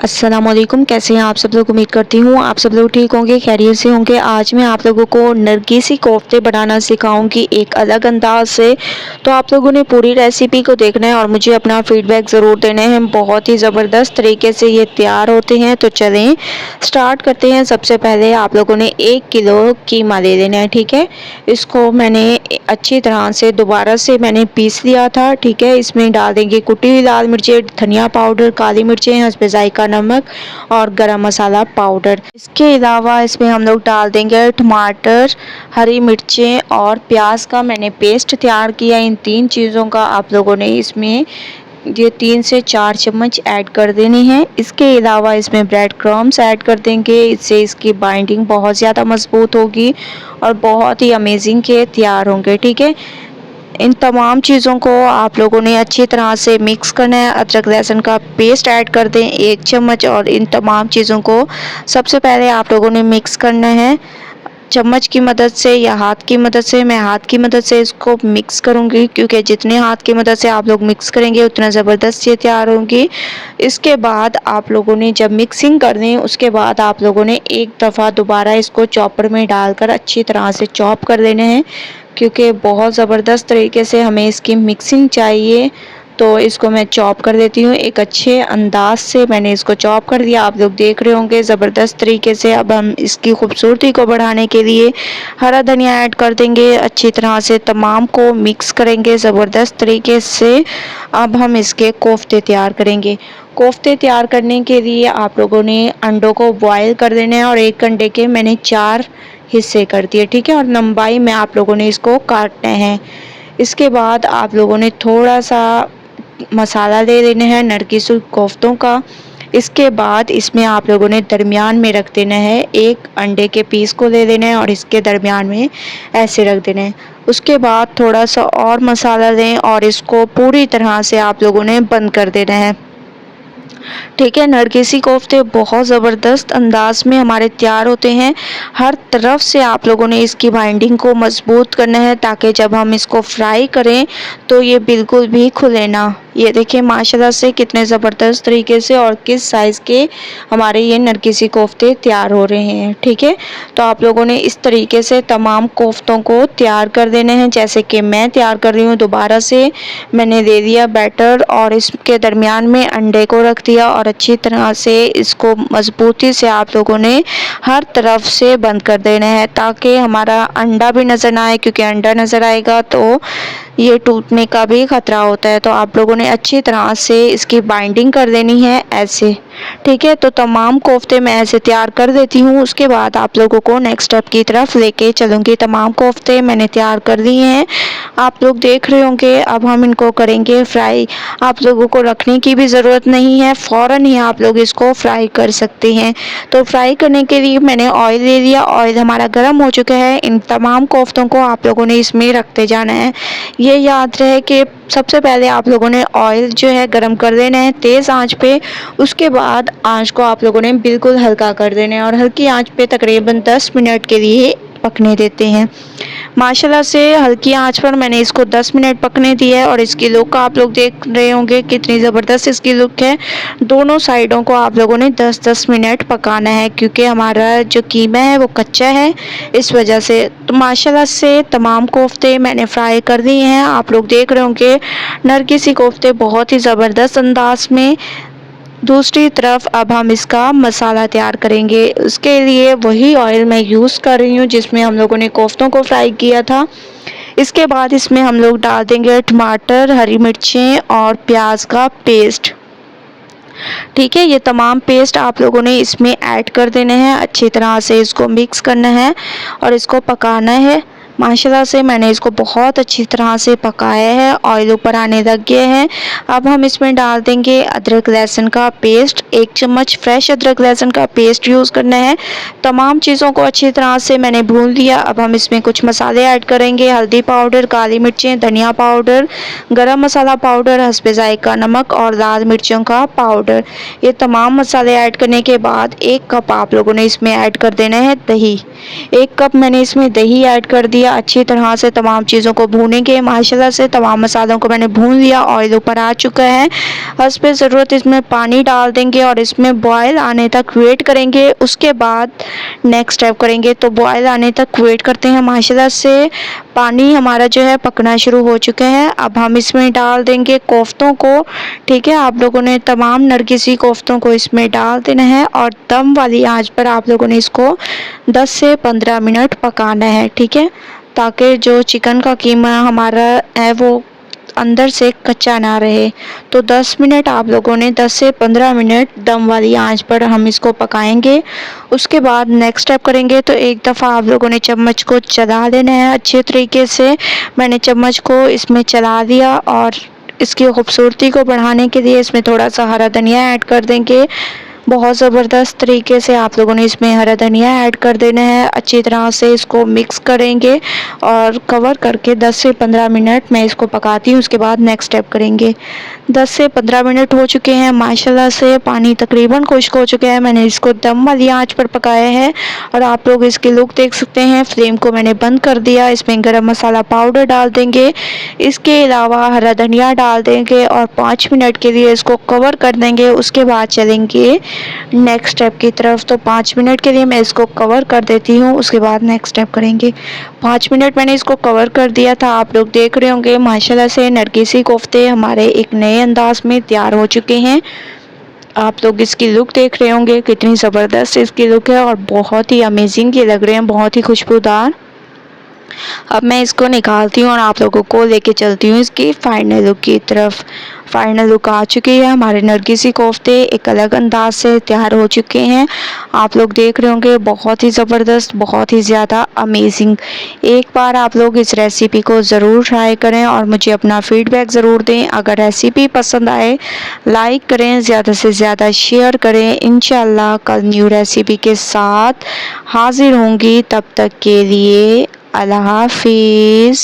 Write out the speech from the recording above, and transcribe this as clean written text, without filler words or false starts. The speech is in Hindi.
अस्सलाम वालेकुम। कैसे हैं आप सब लोग? उम्मीद करती हूँ आप सब लोग ठीक होंगे, खैरियत से होंगे। आज मैं आप लोगों को नरगिसी कोफ्ते बनाना सिखाऊंगी एक अलग अंदाज से। तो आप लोगों ने पूरी रेसिपी को देखना है और मुझे अपना फीडबैक ज़रूर देना है। बहुत ही ज़बरदस्त तरीके से ये तैयार होते हैं। तो चलें स्टार्ट करते हैं। सबसे पहले आप लोगों ने 1 किलो कीमा ले लेना है, ठीक है। इसको मैंने अच्छी तरह से दोबारा से मैंने पीस लिया था, ठीक है। इसमें डाल देंगे कुटी हुई लाल मिर्चें, धनिया पाउडर, काली मिर्चें, हस्बे जायका नमक और गरम मसाला पाउडर। इसके अलावा इसमें हम लोग डाल देंगे टमाटर, हरी मिर्चें और प्याज का मैंने पेस्ट तैयार किया। इन 3 चीज़ों का आप लोगों ने इसमें ये 3 से 4 चम्मच ऐड कर देने हैं। इसके अलावा इसमें ब्रेड क्रम्स ऐड कर देंगे। इससे इसकी बाइंडिंग बहुत ज़्यादा मजबूत होगी और बहुत ही अमेजिंग के तैयार होंगे, ठीक है। इन तमाम चीज़ों को आप लोगों ने अच्छी तरह से मिक्स करना है। अदरक लहसुन का पेस्ट ऐड कर दें 1 चम्मच और इन तमाम चीज़ों को सबसे पहले आप लोगों ने मिक्स करना है चम्मच की मदद से या हाथ की मदद से। मैं हाथ की मदद से इसको मिक्स करूंगी क्योंकि जितने हाथ की मदद से आप लोग मिक्स करेंगे उतना ज़बरदस्त ये तैयार होंगी। इसके बाद आप लोगों ने जब मिक्सिंग कर दें उसके बाद आप लोगों ने एक दफ़ा दोबारा इसको चॉपर में डालकर अच्छी तरह से चॉप कर देना है क्योंकि बहुत ज़बरदस्त तरीके से हमें इसकी मिक्सिंग चाहिए। तो इसको मैं चॉप कर देती हूँ। एक अच्छे अंदाज से मैंने इसको चॉप कर दिया, आप लोग देख रहे होंगे ज़बरदस्त तरीके से। अब हम इसकी खूबसूरती को बढ़ाने के लिए हरा धनिया ऐड कर देंगे। अच्छी तरह से तमाम को मिक्स करेंगे ज़बरदस्त तरीके से। अब हम इसके कोफ्ते तैयार करेंगे। कोफ्ते तैयार करने के लिए आप लोगों ने अंडों को बॉयल कर देना है और एक अंडे के मैंने 4 हिस्से कर दिए, ठीक है। और लंबाई में आप लोगों ने इसको काटना है। इसके बाद आप लोगों ने थोड़ा सा मसाला ले लेना है नरगिसी कोफ्तों का। इसके बाद इसमें आप लोगों ने दरमियान में रख देना है एक अंडे के पीस को ले लेना है और इसके दरमियान में ऐसे रख देना है। उसके बाद थोड़ा सा और मसाला लें और इसको पूरी तरह से आप लोगों ने बंद कर देना है, ठीक है। नरगिसी कोफ्ते बहुत ज़बरदस्त अंदाज में हमारे तैयार होते हैं। हर तरफ से आप लोगों ने इसकी बाइंडिंग को मजबूत करना है ताकि जब हम इसको फ्राई करें तो ये बिल्कुल भी खुले ना। ये देखिए माशाल्लाह से कितने ज़बरदस्त तरीके से और किस साइज़ के हमारे ये नरगिसी कोफ्ते तैयार हो रहे हैं, ठीक है। तो आप लोगों ने इस तरीके से तमाम कोफ्तों को तैयार कर देने हैं जैसे कि मैं तैयार कर रही हूँ। दोबारा से मैंने ले लिया बैटर और इसके दरमियान में अंडे को रख दिया और अच्छी तरह से इसको मजबूती से आप लोगों ने हर तरफ से बंद कर देना है ताकि हमारा अंडा भी नज़र ना आए, क्योंकि अंडा नज़र आएगा तो ये टूटने का भी ख़तरा होता है। तो आप लोगों ने अच्छी तरह से इसकी बाइंडिंग कर देनी है ऐसे, ठीक है। तो तमाम कोफ्ते मैं ऐसे तैयार कर देती हूँ। उसके बाद आप लोगों को नेक्स्ट स्टेप की तरफ लेके चलूँगी। तमाम कोफ्ते मैंने तैयार कर लिए हैं, आप लोग देख रहे होंगे। अब हम इनको करेंगे फ्राई। आप लोगों को रखने की भी ज़रूरत नहीं है, फ़ौरन ही आप लोग इसको फ्राई कर सकते हैं। तो फ्राई करने के लिए मैंने ऑयल ले लिया। ऑयल हमारा गर्म हो चुका है। इन तमाम कोफ्तों को आप लोगों ने इसमें रखते जाना है। ये याद रहे कि सबसे पहले आप लोगों ने ऑयल जो है गरम कर देना है तेज़ आंच पे। उसके बाद आंच को आप लोगों ने बिल्कुल हल्का कर देना है और हल्की आंच पे तकरीबन 10 मिनट के लिए पकने देते हैं। माशाल्लाह से हल्की आंच पर मैंने इसको 10 मिनट पकने दिया है और इसकी लुक आप लोग देख रहे होंगे कितनी ज़बरदस्त इसकी लुक है। दोनों साइडों को आप लोगों ने 10-10 मिनट पकाना है क्योंकि हमारा जो कीमा है वो कच्चा है, इस वजह से। तो माशाल्लाह से तमाम कोफ्ते मैंने फ्राई कर दिए हैं। आप लोग देख रहे होंगे नरगिसी कोफ्ते बहुत ही ज़बरदस्त अंदाज में। दूसरी तरफ अब हम इसका मसाला तैयार करेंगे। उसके लिए वही ऑयल मैं यूज़ कर रही हूँ जिसमें हम लोगों ने कोफ्तों को फ्राई किया था। इसके बाद इसमें हम लोग डाल देंगे टमाटर, हरी मिर्चें और प्याज का पेस्ट, ठीक है। ये तमाम पेस्ट आप लोगों ने इसमें ऐड कर देने हैं। अच्छी तरह से इसको मिक्स करना है और इसको पकाना है। माशाल्लाह से मैंने इसको बहुत अच्छी तरह से पकाया है, ऑयल ऊपर आने लग गए हैं। अब हम इसमें डाल देंगे अदरक लहसुन का पेस्ट। 1 चम्मच फ्रेश अदरक लहसुन का पेस्ट यूज़ करना है। तमाम चीज़ों को अच्छी तरह से मैंने भून लिया। अब हम इसमें कुछ मसाले ऐड करेंगे, हल्दी पाउडर, काली मिर्चें, धनिया पाउडर, गरम मसाला पाउडर, हस्बे जायका नमक और लाल मिर्चों का पाउडर। ये तमाम मसाले ऐड करने के बाद 1 कप आप लोगों ने इसमें ऐड कर देना है दही। 1 कप मैंने इसमें दही ऐड कर दिया। दिया। अच्छी तरह से तमाम चीज़ों को भूनेंगे। माशाल्लाह से तमाम मसालों को मैंने भून लिया, ऑयल ऊपर आ चुका है। हस्बे ज़रूरत इसमें पानी डाल देंगे और इसमें बॉयल आने तक वेट करेंगे। उसके बाद नेक्स्ट स्टेप करेंगे। तो बॉयल आने तक वेट करते हैं। माशाल्लाह से पानी हमारा जो है पकना शुरू हो चुका है। अब हम इसमें डाल देंगे कोफ्तों को। ठीक है, आप लोगों ने तमाम नरगिसी कोफ्तों को इसमें डाल देना है और दम वाली आंच पर आप लोगों ने इसको 10 से 15 मिनट पकाना है। ठीक है, ताकि जो चिकन का कीमा हमारा है वो अंदर से कच्चा ना रहे। तो 10 मिनट आप लोगों ने 10 से 15 मिनट दम वाली आंच पर हम इसको पकाएंगे। उसके बाद नेक्स्ट स्टेप करेंगे। तो एक दफ़ा आप लोगों ने चम्मच को चला देना है अच्छे तरीके से। मैंने चम्मच को इसमें चला दिया और इसकी खूबसूरती को बढ़ाने के लिए इसमें थोड़ा सा हरा धनिया ऐड कर देंगे। बहुत ज़बरदस्त तरीके से आप लोगों ने इसमें हरा धनिया ऐड कर देना है। अच्छी तरह से इसको मिक्स करेंगे और कवर करके 10 से 15 मिनट मैं इसको पकाती हूँ। उसके बाद नेक्स्ट स्टेप करेंगे। 10 से 15 मिनट हो चुके हैं। माशाल्लाह से पानी तकरीबन खुश्क हो चुका है। मैंने इसको दम वाली आंच पर पकाया है और आप लोग इसकी लुक देख सकते हैं। फ्लेम को मैंने बंद कर दिया। इसमें गरम मसाला पाउडर डाल देंगे। इसके अलावा हरा धनिया डाल देंगे और 5 मिनट के लिए इसको कवर कर देंगे। उसके बाद चलेंगे नेक्स्ट स्टेप की तरफ। तो 5 मिनट के लिए मैं इसको कवर कर देती हूँ। उसके बाद नेक्स्ट स्टेप करेंगे। 5 मिनट मैंने इसको कवर कर दिया था। आप लोग देख रहे होंगे माशाल्लाह से नरगिसी कोफ्ते हमारे एक नए अंदाज में तैयार हो चुके हैं। आप लोग इसकी लुक देख रहे होंगे कितनी ज़बरदस्त इसकी लुक है और बहुत ही अमेजिंग ये लग रहे हैं, बहुत ही खुशबूदार। अब मैं इसको निकालती हूँ और आप लोगों को लेके चलती हूँ इसकी फाइनल लुक की तरफ। फाइनल लुक आ चुकी है। हमारे नरगिसी कोफ्ते एक अलग अंदाज से तैयार हो चुके हैं। आप लोग देख रहे होंगे बहुत ही ज़बरदस्त, बहुत ही ज़्यादा अमेजिंग। एक बार आप लोग इस रेसिपी को ज़रूर ट्राई करें और मुझे अपना फीडबैक ज़रूर दें। अगर रेसिपी पसंद आए लाइक करें, ज़्यादा से ज़्यादा शेयर करें। इंशाल्लाह कल न्यू रेसिपी के साथ हाजिर होंगी। तब तक के लिए अल्लाह हाफिज़।